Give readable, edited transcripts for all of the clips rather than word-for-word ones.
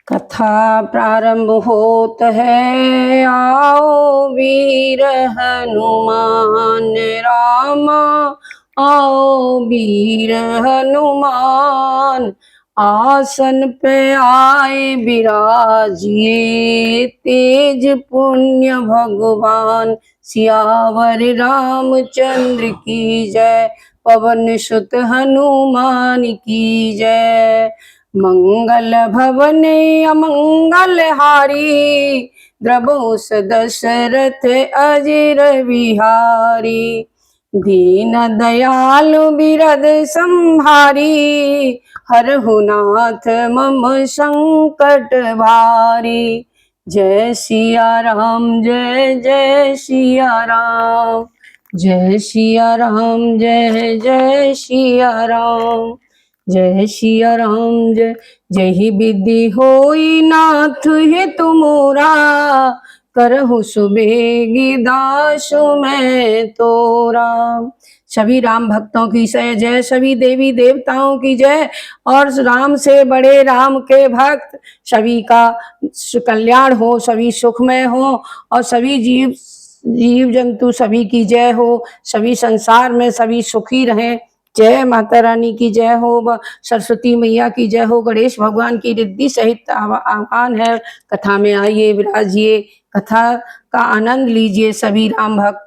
कथा प्रारंभ होत है, आओ वीर हनुमान रामा, आओ वीर हनुमान। आसन पे आए विराजिए, तेज पुण्य भगवान। सियावर रामचंद्र की जय, पवन सुत हनुमान की जय। मंगल भवने अमंगल हारी, द्रबोस दशरथ अजिर बिहारी। दीन दयालु बिरद संहारी, हरहु नाथ मम संकट भारी। जय सिया राम जय जय सिया राम, जय सिया राम जय जय सिया राम। जय सिया राम जय जय ही विधि होई नाथ हे तुमोरा, करहु सुबेगी दासु मैं तोरा। सभी राम भक्तों की जय, सभी देवी देवताओं की जय। और राम से बड़े राम के भक्त, सभी का कल्याण हो, सभी सुखमय हो और सभी जीव जंतु सभी की जय हो। सभी संसार में सभी सुखी रहें। जय माता रानी की जय हो, सरस्वती मैया की जय हो, गणेश भगवान की रिद्धि सहित आह्वान है। कथा में आइए, विराजिए, कथा का आनंद लीजिए सभी राम भक्त।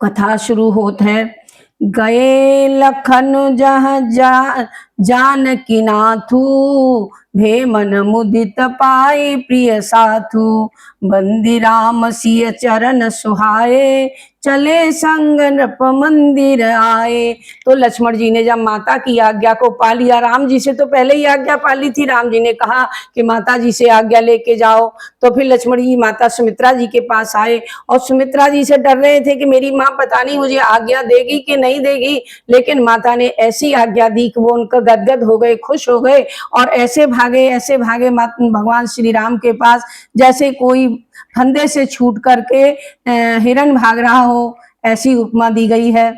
कथा शुरू होत है। गए लखन जहाँ जानकी नाथू, भे मन मुदित पाए प्रिय साथू। बंदी राम सिय चरण सुहाए, चले संग नृप मंदिर आए। तो लक्ष्मण जी ने जब माता की आज्ञा को पा लिया, राम जी से तो पहले ही आज्ञा पा ली थी, राम जी ने कहा कि माता जी से आज्ञा लेके जाओ। तो फिर लक्ष्मण जी माता सुमित्रा जी के पास आए और सुमित्रा जी से डर रहे थे कि मेरी माँ पता नहीं मुझे आज्ञा देगी कि नहीं देगी। लेकिन माता ने ऐसी आज्ञा दी कि वो उनका गदगद हो गए, खुश हो गए और ऐसे भागे भगवान श्री राम के पास जैसे कोई फंदे से छूट करके हिरण भाग रहा हो, ऐसी उपमा दी गई है।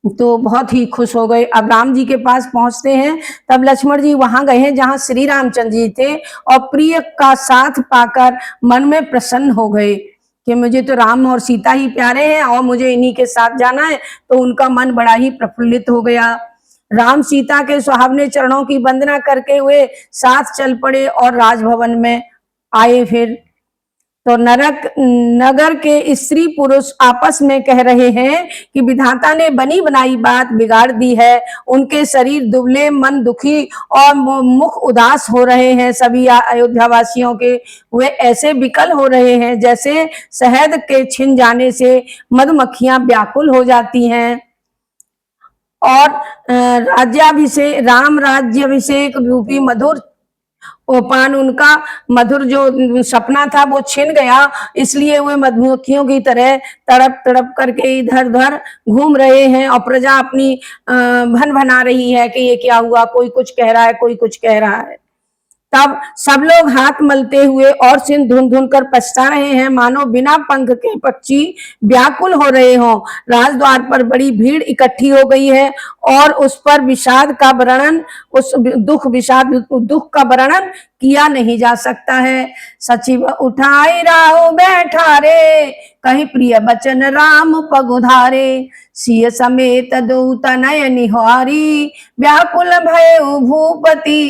तो बहुत ही खुश हो गए। अब राम जी के पास पहुंचते हैं, तब लक्ष्मण जी वहां गए हैं जहां श्री रामचंद्र जी थे और प्रिय का साथ पाकर मन में प्रसन्न हो गए कि मुझे तो राम और सीता ही प्यारे हैं और मुझे इन्हीं के साथ जाना है। तो उनका मन बड़ा ही प्रफुल्लित हो गया। राम सीता के सुहावने चरणों की वंदना करके हुए साथ चल पड़े और राजभवन में आए। फिर तो नगर के स्त्री पुरुष आपस में कह रहे हैं कि विधाता ने बनी बनाई बात बिगाड़ दी है। उनके शरीर दुबले, मन दुखी और मुख उदास हो रहे हैं। सभी अयोध्या वासियों के वे ऐसे विकल हो रहे हैं जैसे शहद के छिन जाने से मधुमक्खियां व्याकुल हो जाती हैं। और राम राज्याभिषेक रूपी मधुर पान, उनका मधुर जो सपना था वो छिन गया, इसलिए वे मधुमक्खियों की तरह तड़प तड़प करके इधर उधर घूम रहे हैं और प्रजा अपनी भन भना रही है कि ये क्या हुआ, कोई कुछ कह रहा है, कोई कुछ कह रहा है। तब सब लोग हाथ मलते हुए और सिर धुन धुन कर पछता रहे हैं, मानो बिना पंख के पक्षी व्याकुल हो रहे हों। राजद्वार पर बड़ी भीड़ इकट्ठी हो गई है और उस पर विषाद का वर्णन, उस दुख का वर्णन किया नहीं जा सकता है। सचिव उठाई राव बैठा रे, कहीं प्रिय बचन राम पगुधारे। सिय समेत दूत नय निहारी, व्याकुल भय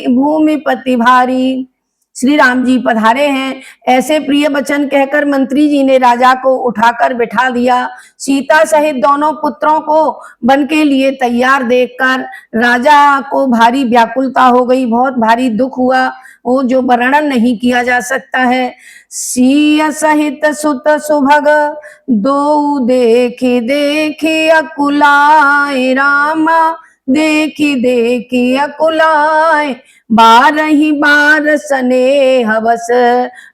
भूमिपति भारी। श्री राम जी पधारे हैं, ऐसे प्रिय वचन कहकर मंत्री जी ने राजा को उठाकर बिठा दिया। सीता सहित दोनों पुत्रों को वन के लिए तैयार देखकर राजा को भारी व्याकुलता हो गई, बहुत भारी दुख हुआ, वो जो वर्णन नहीं किया जा सकता है। सिय सहित सुत सुभग, दो देखी देखी अकुलाए रामा, देखी देखी अकुलाए। बारही बार सने हवस,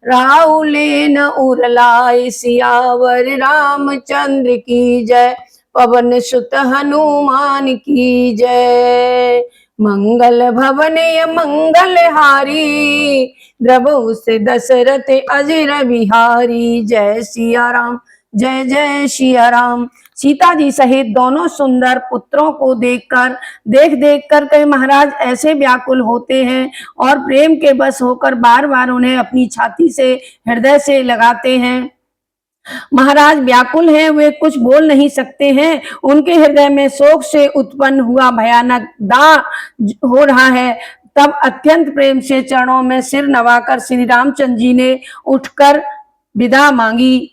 राउलेन उरलाए। सियावर रामचंद्र की जय, पवन सुत हनुमान की जय। मंगल भवने मंगल हारी, द्रबहु से दशरथ अजिर बिहारी। जय सिया राम जय जय सिया राम। सीता जी सहित दोनों सुंदर पुत्रों को देख कर कई महाराज ऐसे व्याकुल होते हैं और प्रेम के बस होकर बार बार उन्हें अपनी छाती से हृदय से लगाते हैं। महाराज व्याकुल हैं, वे कुछ बोल नहीं सकते हैं, उनके हृदय में शोक से उत्पन्न हुआ भयानक दाह हो रहा है। तब अत्यंत प्रेम से चरणों में सिर नवाकर श्री रामचंद्र जी ने उठकर विदा मांगी।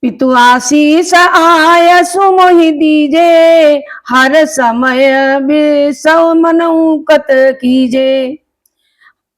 पितु आशीष आय सुमोहि दीजे, हर समय बिसौ मनऊ कत कीजे।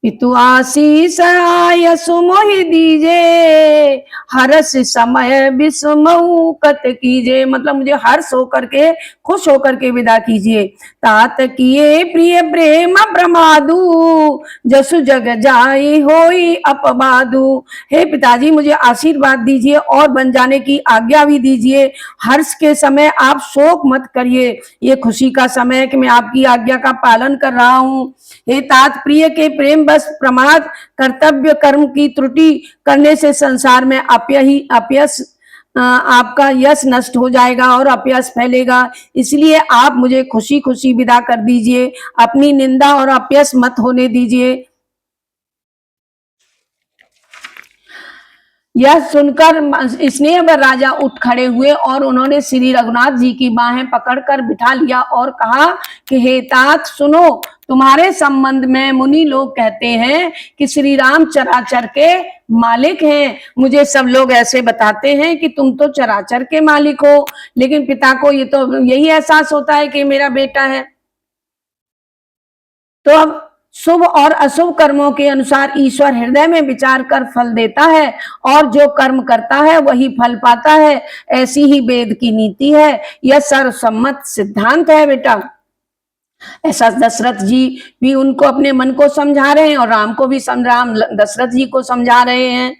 पितु आशीष आय सुमोहि दीजे, हर्ष समय विस्मऊ कत कीजे, मतलब मुझे हर्ष होकर के खुश होकर के विदा कीजिए। तात किए प्रिय प्रेम प्रमादु, जसु जग जाई होई अपवादु। हे पिताजी मुझे आशीर्वाद दीजिए और बन जाने की आज्ञा भी दीजिए। हर्ष के समय आप शोक मत करिए, ये खुशी का समय है कि मैं आपकी आज्ञा का पालन कर रहा हूँ। हे तात प्रिय के प्रेम बस प्रमाद कर्तव्य कर्म की त्रुटि करने से संसार में अपयश आपका यश नष्ट हो जाएगा और अपयश फैलेगा, इसलिए आप मुझे खुशी खुशी विदा कर दीजिए, अपनी निंदा और अपयश मत होने दीजिए। यह सुनकर स्नेहवर राजा उठ खड़े हुए और उन्होंने श्री रघुनाथ जी की बाहें पकड़कर बिठा लिया और कहा कि हे तात सुनो, तुम्हारे संबंध में मुनि लोग कहते हैं कि श्री राम चराचर के मालिक हैं। मुझे सब लोग ऐसे बताते हैं कि तुम तो चराचर के मालिक हो, लेकिन पिता को ये तो यही एहसास होता है कि मेरा बेटा है। तो अब शुभ और अशुभ कर्मों के अनुसार ईश्वर हृदय में विचार कर फल देता है और जो कर्म करता है वही फल पाता है, ऐसी ही वेद की नीति है, यह सर्वसम्मत सिद्धांत है बेटा। ऐसा दशरथ जी भी उनको अपने मन को समझा रहे हैं और राम को भी राम दशरथ जी को समझा रहे हैं।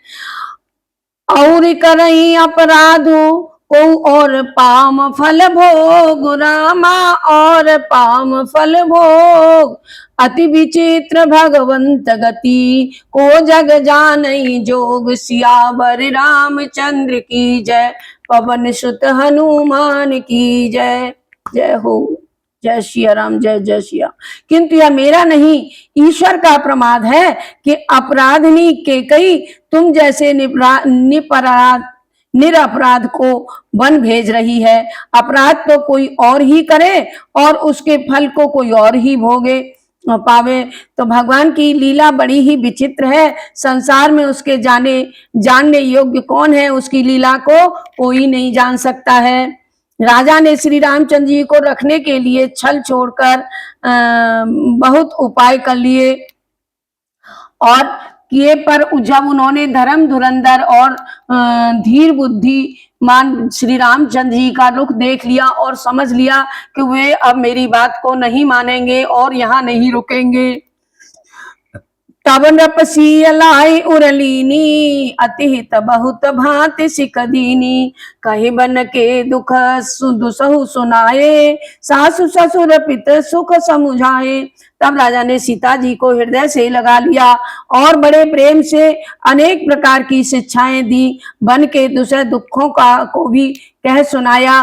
और करई अपराधो को और पाम फल भोग, रामा और पाम फल भोग। अति विचित्र भगवंत गति, को जग जानई जोग। सियावर रामचंद्र की जय, पवन सुत हनुमान की जय। जय हो, जय सिया राम, जय जय सिया। किंतु यह मेरा नहीं, ईश्वर का प्रमाद है कि अपराधनी कैकेयी तुम जैसे निरपराध को वन भेज रही है। अपराध तो कोई और ही करे और उसके फल को कोई और ही भोगे पावे। तो भगवान की लीला बड़ी ही विचित्र है, संसार में उसके जानने योग्य कौन है, उसकी लीला को कोई नहीं जान सकता है। राजा ने श्री रामचंद्र जी को रखने के लिए छल छोड़कर बहुत उपाय कर लिए और किए, पर जब उन्होंने धर्म धुरंधर और धीर बुद्धिमान श्री रामचंद्र जी का रुख देख लिया और समझ लिया कि वे अब मेरी बात को नहीं मानेंगे और यहाँ नहीं रुकेंगे, तब नपसियलाई उरलीनी, अतिहित बहुत भांति सिख दीनी। कही बन के दुख दुसहु सुनाए, सासु ससुर पित सुख समुझाए। तब राजा ने सीता जी को हृदय से लगा लिया और बड़े प्रेम से अनेक प्रकार की शिक्षाएं दी, बन के दूसरे दुखों को भी कह सुनाया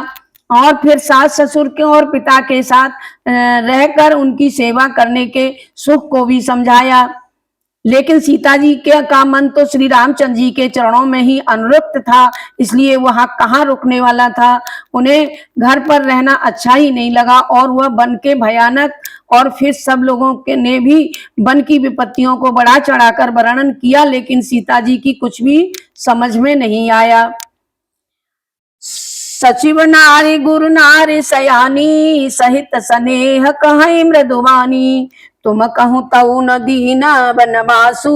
और फिर सास ससुर के और पिता के साथ रहकर उनकी सेवा करने के सुख को भी समझाया। लेकिन सीता जी का मन तो श्री रामचंद्र जी के चरणों में ही अनुरक्त था, इसलिए वहां कहाँ रुकने वाला था। उन्हें घर पर रहना अच्छा ही नहीं लगा और वह वन के भयानक, और फिर सब लोगों के ने भी वन की विपत्तियों को बढ़ा चढ़ाकर वर्णन किया, लेकिन सीता जी की कुछ भी समझ में नहीं आया। सचिव नारी गुरु नारी सयानी, सहित स्नेह कहीं मृदुवानी। तुम कहूँ तऊ न दीना बनवासु,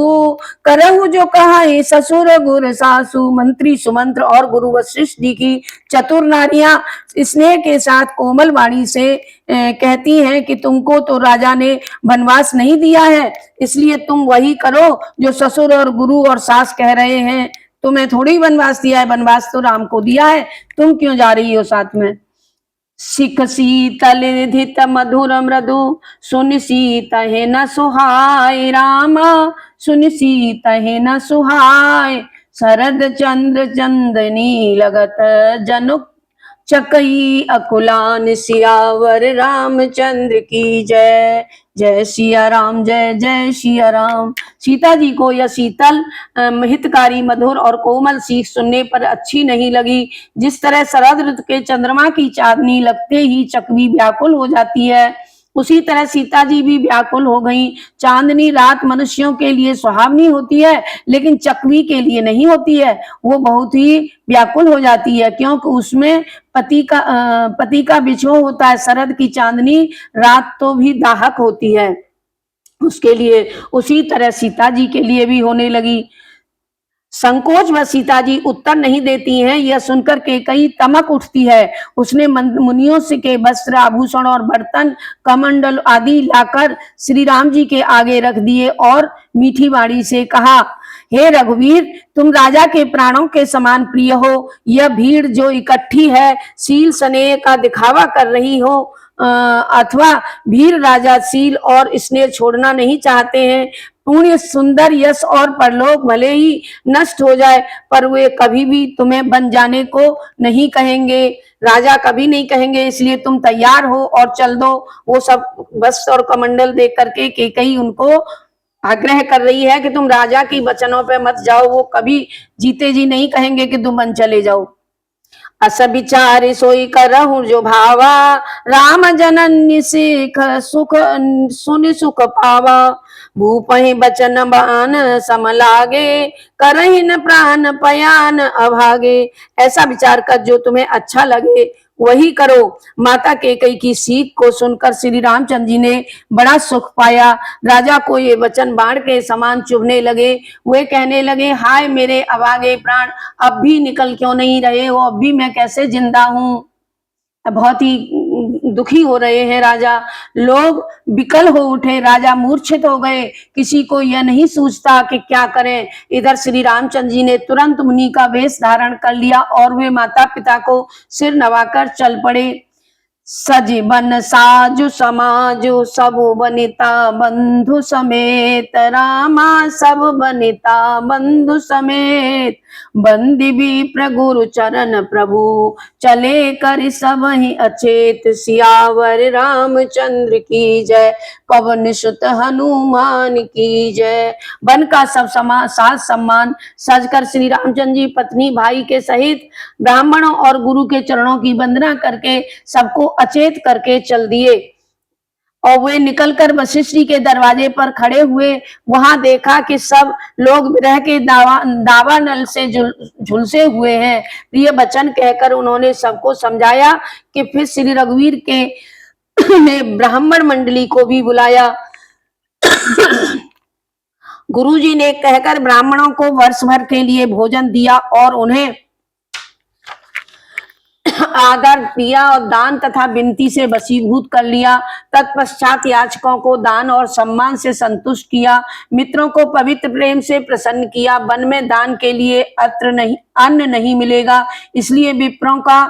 करहु जो कहाई ससुर गुरु सासु। मंत्री सुमंत्र और गुरु वशिष्ठ जी की चतुर नारियां स्नेह के साथ कोमल वाणी से कहती हैं कि तुमको तो राजा ने वनवास नहीं दिया है, इसलिए तुम वही करो जो ससुर और गुरु और सास कह रहे हैं। तुम्हें थोड़ी वनवास दिया है, वनवास तो राम को दिया है, तुम क्यों जा रही हो साथ में। सिख शीतल धित मधुर मृदु, सुन सीत है न सुहाय। रामा सुन सीत है न सुहाय, शरद चंद्र चंदनी लगत जनुक चकई अकुलान सियावर रामचंद्र की जय। जय सिया राम, जय जय सिया राम। सीता जी को यह शीतल हितकारी मधुर और कोमल सीख सुनने पर अच्छी नहीं लगी। जिस तरह शरद ऋतु के चंद्रमा की चांदनी लगते ही चकवी व्याकुल हो जाती है, उसी तरह सीता जी भी व्याकुल हो गई। चांदनी रात मनुष्यों के लिए सुहावनी होती है, लेकिन चकवी के लिए नहीं होती है। वो बहुत ही व्याकुल हो जाती है, क्योंकि उसमें पति का बिछोह होता है। शरद की चांदनी रात तो भी दाहक होती है उसके लिए, उसी तरह सीता जी के लिए भी होने लगी। संकोच व सीता जी उत्तर नहीं देती हैं। यह सुनकर केकई तमक उठती है। उसने मुनियों से के वस्त्र आभूषण और बर्तन कमंडल आदि लाकर श्री राम जी के आगे रख दिए और मीठी वाणी से कहा, हे रघुवीर, तुम राजा के प्राणों के समान प्रिय हो। यह भीड़ जो इकट्ठी है शील स्नेह का दिखावा कर रही हो, अथवा भीड़ राजा शील और स्नेह छोड़ना नहीं चाहते हैं। पुण्य सुंदर यश और परलोक भले ही नष्ट हो जाए, पर वे कभी भी तुम्हें बन जाने को नहीं कहेंगे, राजा कभी नहीं कहेंगे। इसलिए तुम तैयार हो और चल दो। वो सब वस्त्र और कमंडल देख करके केकई उनको आग्रह कर रही है कि तुम राजा की वचनों पे मत जाओ, वो कभी जीते जी नहीं कहेंगे कि तुम बन चले जाओ। अस विचार सोई करहु जो भावा, राम जनन्य सिख सुख सुन सुख पावा। भूपहि बचन बान सम लागे, करहि न प्राण पयान अभागे। ऐसा विचार कर जो तुम्हें अच्छा लगे वही करो। माता केकई की सीख को सुनकर श्री रामचंद्र जी ने बड़ा सुख पाया। राजा को ये वचन बाण के समान चुभने लगे। वे कहने लगे, हाय मेरे अभागे प्राण, अब भी निकल क्यों नहीं रहे हो? अब भी मैं कैसे जिंदा हूँ? बहुत ही दुखी हो रहे हैं राजा। लोग विकल हो उठे, राजा मूर्छित हो गए। किसी को यह नहीं सूझता कि क्या करें। इधर श्री रामचंद्र जी ने तुरंत मुनि का वेश धारण कर लिया और वे माता पिता को सिर नवाकर चल पड़े। सजीवन साजु समाजु सब बनिता बंधु समेत, रामा सब बनिता बंधु समेत। बंदी भी प्रगुरु चरण प्रभु, चले कर सब ही अचेत। सियावर रामचंद्र की जय, पवन सुत हनुमान की जय। वन का सब साथ सम्मान सजकर श्री रामचंद्र जी पत्नी भाई के सहित ब्राह्मणों और गुरु के चरणों की वंदना करके सबको अचेत करके चल दिए। और वे निकलकर वशिष्ठ जी के दरवाजे पर खड़े हुए। वहां देखा कि सब लोग विरह के दावा नल से झुलसे हुए हैं। प्रिय वचन कहकर उन्होंने सबको समझाया कि फिर श्री रघुवीर के ने ब्राह्मण मंडली को भी बुलाया। गुरुजी ने कहकर ब्राह्मणों को वर्ष भर के लिए भोजन दिया और उन्हें आदर दिया और दान तथा विनती से वशीभूत कर लिया। तत्पश्चात याचकों को दान और सम्मान से संतुष्ट किया। मित्रों को पवित्र प्रेम से प्रसन्न किया। वन में दान के लिए अन्न नहीं मिलेगा, इसलिए विप्रों का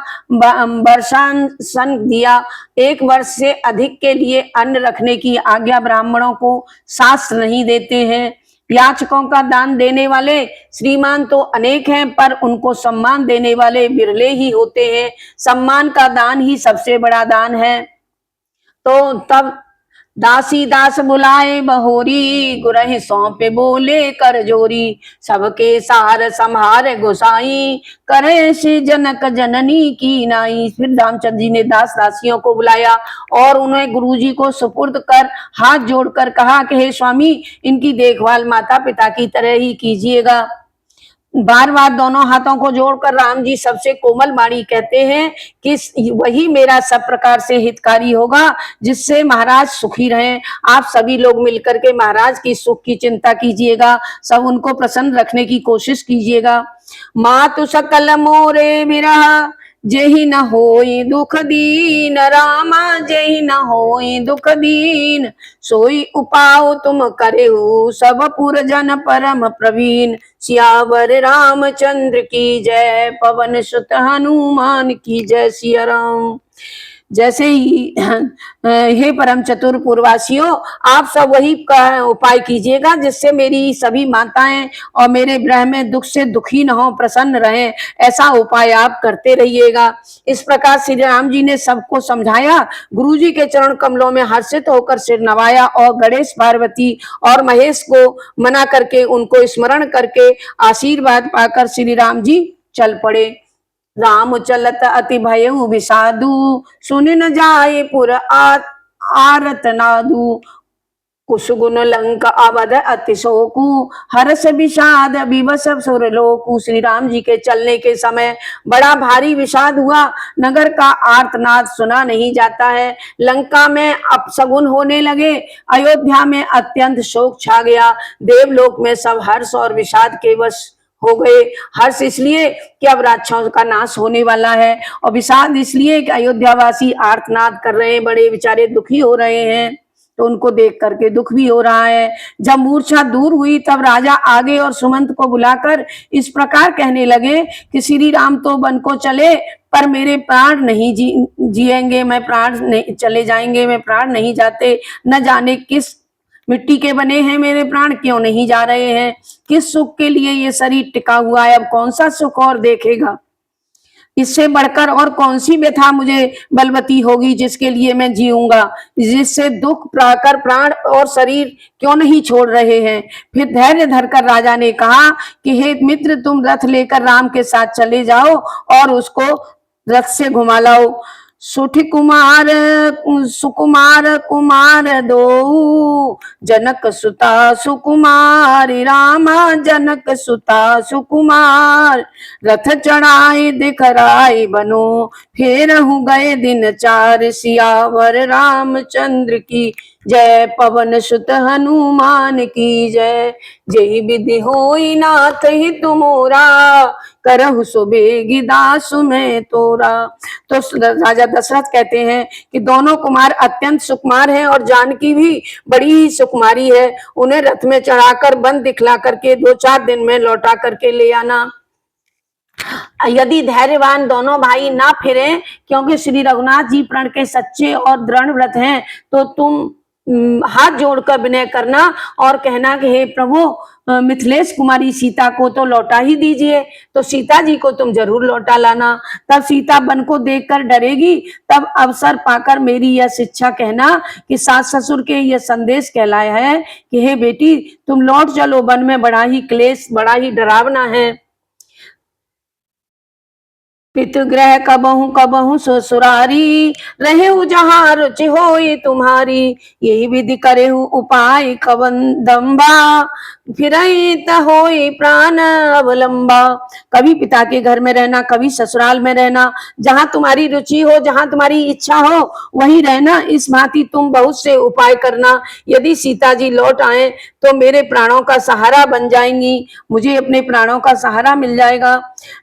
वर्षासन दिया। 1 वर्ष से अधिक के लिए अन्न रखने की आज्ञा ब्राह्मणों को शास्त्र नहीं देते हैं। याचकों का दान देने वाले श्रीमान तो अनेक हैं, पर उनको सम्मान देने वाले बिरले ही होते हैं। सम्मान का दान ही सबसे बड़ा दान है। तो तब दासी दास बुलाए बहोरी, गुरहि सौंपे बोले कर जोरी। सबके सार संहार गोसाई, करे से जनक जननी की नाई। फिर रामचंद्र जी ने दास दासियों को बुलाया और उन्हें गुरुजी को सुपुर्द कर हाथ जोड़कर कहा कि हे स्वामी, इनकी देखभाल माता पिता की तरह ही कीजिएगा। बार बार दोनों हाथों को जोड़कर राम जी सबसे कोमल वाणी कहते हैं कि वही मेरा सब प्रकार से हितकारी होगा, जिससे महाराज सुखी रहें। आप सभी लोग मिलकर के महाराज की सुख की चिंता कीजिएगा, सब उनको प्रसन्न रखने की कोशिश कीजिएगा। मातु सकल मोरे विरह, जेहि न होई दुख दीन, रामा जेहि न होई दुख दीन। सोई उपाय तुम करेहु, सब पुर जन परम प्रवीण। सियावर रामचंद्र की जय, पवन सुत हनुमान की जय। सिया राम। जैसे ही हे परम चतुर पूर्ववासियों, आप सब वही उपाय कीजिएगा जिससे मेरी सभी माताएं और मेरे ग्रह में दुख से दुखी न हो, प्रसन्न रहें, ऐसा उपाय आप करते रहिएगा। इस प्रकार श्री राम जी ने सबको समझाया। गुरु जी के चरण कमलों में हर्षित होकर सिर नवाया और गणेश, पार्वती और महेश को मना करके, उनको स्मरण करके आशीर्वाद पाकर श्री राम जी चल पड़े। राम चलत अति भयउ विषादु, सुन न जाए पुर आरत नादु। कुसुगुन लंक अवध अति शोकु, हर्ष विषाद विवश सुरलोकु। श्री राम जी के चलने के समय बड़ा भारी विषाद हुआ, नगर का आर्तनाद सुना नहीं जाता है, लंका में अपशगुन होने लगे, अयोध्या में अत्यंत शोक छा गया, देवलोक में सब हर्ष और विषाद के वश हो गए। हर्ष इसलिए कि अब राक्षसों का नाश होने वाला है, और विषाद इसलिए कि अयोध्यावासी आर्तनाद कर रहे हैं, बड़े बेचारे दुखी हो रहे हैं, तो उनको देख करके दुख भी हो रहा है। जब मूर्छा दूर हुई तब राजा आगे और सुमंत को बुलाकर इस प्रकार कहने लगे कि श्री राम तो वन को चले, पर मेरे प्राण नहीं जिएंगे, मैं प्राण नहीं, चले जाएंगे, मैं प्राण नहीं जाते। न जाने किस मिट्टी के बने हैं मेरे प्राण, क्यों नहीं जा रहे हैं, किस सुख के लिए ये शरीर टिका हुआ है, अब कौन सा सुख और देखेगा, इससे बढ़कर और कौन सी व्यथा मुझे बलवती होगी जिसके लिए मैं जीऊंगा, जिससे दुख पाकर प्राण और शरीर क्यों नहीं छोड़ रहे हैं। फिर धैर्य धरकर राजा ने कहा कि हे मित्र, तुम रथ लेकर राम के साथ चले जाओ और उसको रथ से घुमा लाओ। सुठ कुमार सुकुमार कुमार दो, जनक सुता सुकुमारी, रामा जनक सुता सुकुमार। रथ चढ़ाए दिखराए बनो, फिर गए दिन चार, सियावर रामचंद्र की जय, पवन सुत हनुमान की जय। जय विधि होई नाथ ही तुमोरा, करहु सुबेगी दासु में तोरा। तो राजा दशरथ कहते हैं कि दोनों कुमार अत्यंत सुकुमार हैं और जानकी भी बड़ी ही सुकुमारी है, उन्हें रथ में चढ़ाकर वन दिखला करके 2-4 दिन में लौटा करके ले आना। यदि धैर्यवान दोनों भाई ना फिरे, क्योंकि श्री रघुनाथ जी प्रण के सच्चे और दृढ़ व्रत हैं, तो तुम हाथ जोड़कर विनय करना और कहना कि हे प्रभु, मिथिलेश कुमारी सीता को तो लौटा ही दीजिए, तो सीता जी को तुम जरूर लौटा लाना। तब सीता वन को देखकर डरेगी, तब अवसर पाकर मेरी यह शिक्षा कहना कि सास ससुर के यह संदेश कहलाया है कि हे बेटी, तुम लौट चलो, वन में बड़ा ही क्लेश, बड़ा ही डरावना है। पितृग्रह कबहू कबहू ससुरारी, रहेहु जहाँ रुचि होई तुम्हारी। यही विधि करेहु उपाय कवन दम्बा, फिरई त होई प्राण अवलंबा। कभी पिता के घर में रहना, कभी ससुराल में रहना, जहाँ तुम्हारी रुचि हो, जहाँ तुम्हारी इच्छा हो वहीं रहना। इस भांति तुम बहुत से उपाय करना। यदि सीता जी लौट आए तो मेरे प्राणों का सहारा बन जाएंगी, मुझे अपने प्राणों का सहारा मिल जाएगा।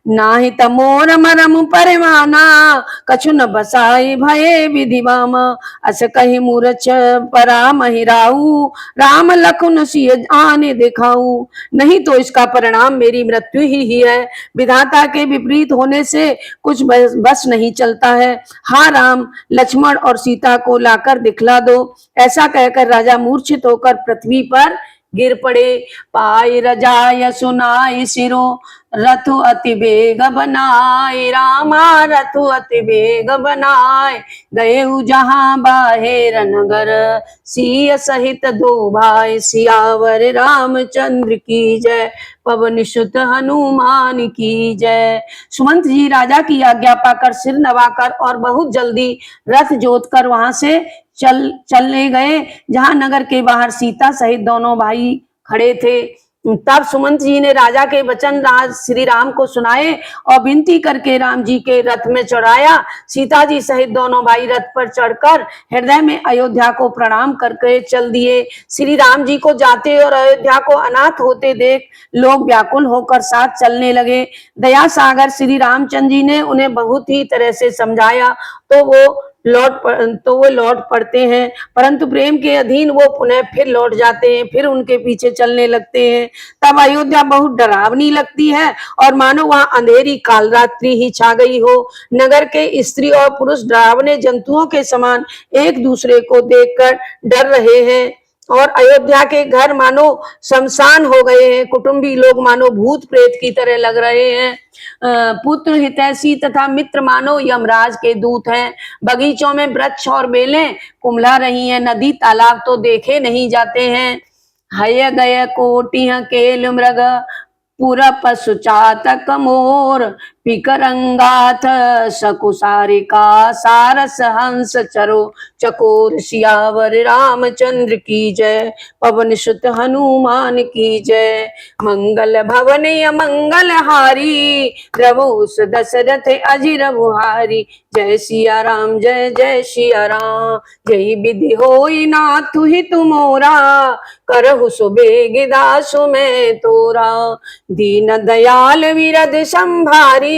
नाही तमोर मरम परमाना, कछु न बसाए भये विधिवाम। अस कही मूर्छ परा महिराऊ, राम लखन सिय आने दिखाऊ। नहीं तो इसका परिणाम मेरी मृत्यु ही है। विधाता के विपरीत होने से कुछ बस नहीं चलता है। हाँ राम, लक्ष्मण और सीता को लाकर दिखला दो। ऐसा कहकर राजा मूर्छित होकर पृथ्वी पर गिर पड़े। पाई रजाय सुनाई सिरो, रथु अति बेग बनाए, रामा रथु अति बेग बनाए। गए जहां बाहेर नगर, सिय सहित दो भाई, सियावर रामचंद्र की जय, पवन सुत हनुमान की जय। सुमंत जी राजा की आज्ञा पाकर सिर नवाकर और बहुत जल्दी रथ जोतकर वहां से चलने गए जहां नगर के बाहर सीता सहित दोनों भाई खड़े थे। तब सुमंत जी ने राजा के वचन राज श्री राम को सुनाए और विनती करके राम जी के रथ में चढ़ाया। सीता जी सहित दोनों भाई रथ पर चढ़कर हृदय में अयोध्या को प्रणाम करके चल दिए। श्री राम जी को जाते और अयोध्या को अनाथ होते देख लोग व्याकुल होकर साथ चलने लगे। दया सागर श्री रामचंद्र जी ने उन्हें बहुत ही तरह से समझाया तो वो तो वो लौट पड़ते हैं, परंतु प्रेम के अधीन वो पुनः फिर लौट जाते हैं, फिर उनके पीछे चलने लगते हैं। तब अयोध्या बहुत डरावनी लगती है और मानो वहां अंधेरी कालरात्रि ही छा गई हो। नगर के स्त्री और पुरुष डरावने जंतुओं के समान एक दूसरे को देखकर डर रहे हैं और अयोध्या के घर मानो शमशान हो गए हैं। कुटुंबी लोग मानो भूत प्रेत की तरह लग रहे हैं। पुत्र हितैषी तथा मित्र मानो यमराज के दूत हैं। बगीचों में वृक्ष और बेलें कुम्हला रही हैं, नदी तालाब तो देखे नहीं जाते हैं। हय गय कोटिह केल मृग पुर पशु चातक मोर पिकरंगाथ सकुसारिका सारस हंस चरो चकोर सियावर रामचंद्र की जय। पवन सुत हनुमान की जय। मंगल भवन मंगल हारी रघुस दशरथ अजिर बुहारी। जय सिया राम जय जय सिया राम। जय विधि होई नाथ हित मोरा करहु सुबेग दासु मैं तोरा। दीन दयाल विरद संभारी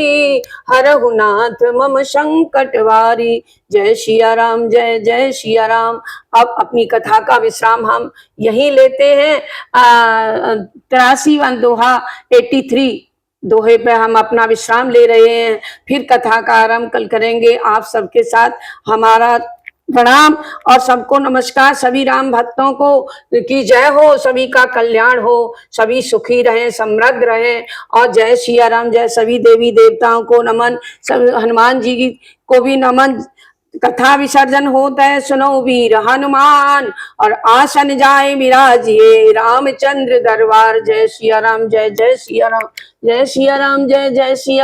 हरहु नाथ मम संकट वारी। जय सिया राम जय जय सिया राम। अब अपनी कथा का विश्राम हम यहीं लेते हैं। 83वां दोहा 83 दोहे पे हम अपना विश्राम ले रहे हैं। फिर कथा का आरंभ कल करेंगे। आप सबके साथ हमारा प्रणाम और सबको नमस्कार। सभी राम भक्तों को की जय हो, सभी का कल्याण हो, सभी सुखी रहें, समृद्ध रहें और जय सिया राम। जय सभी देवी देवताओं को नमन, सब हनुमान जी को भी नमन। कथा विसर्जन होता है, सुनो वीर हनुमान और आसन जाए विराजिए रामचंद्र दरबार। जय सिया राम जय जय सिया राम। जय सिया राम जय जय सिया।